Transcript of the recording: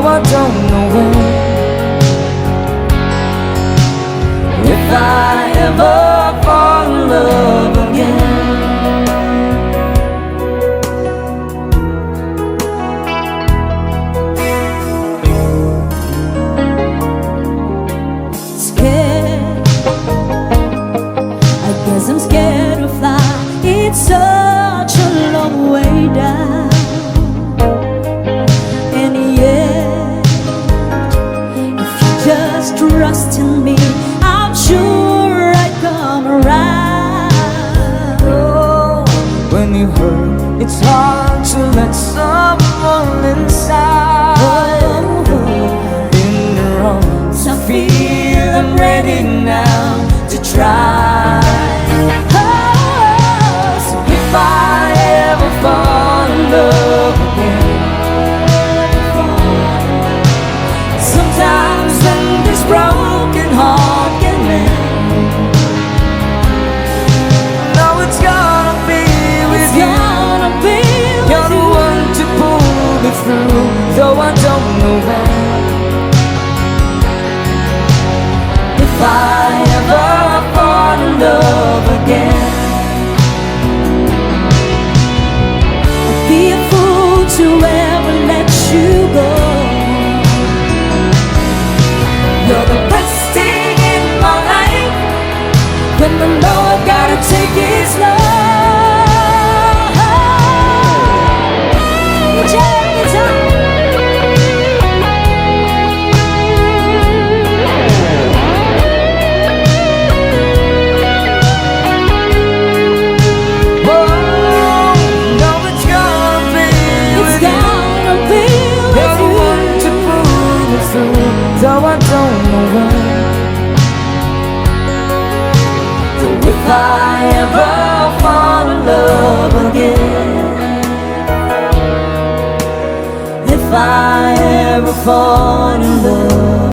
though I don't know when. If I ever fall in love again. Scared, I guess I'm scared to fly. It's such a long way down. And yet, if you just trust in me, I'm sure I'd come around. Oh, when you hurt, it's hard to let someone inside. In the wrong, so I feel I'm ready now to try. Oh, so if I ever fall in love again, sometimes when this broken heart can mend, no, it's gonna be with you. You're the one to pull me through, though I don't know when. If I ever fall in love again, I'd be a fool to ever let you go. you're the best thing in my life. When I know I gotta take it slow. Though I don't know when. So if I ever fall in love again, if I ever fall in love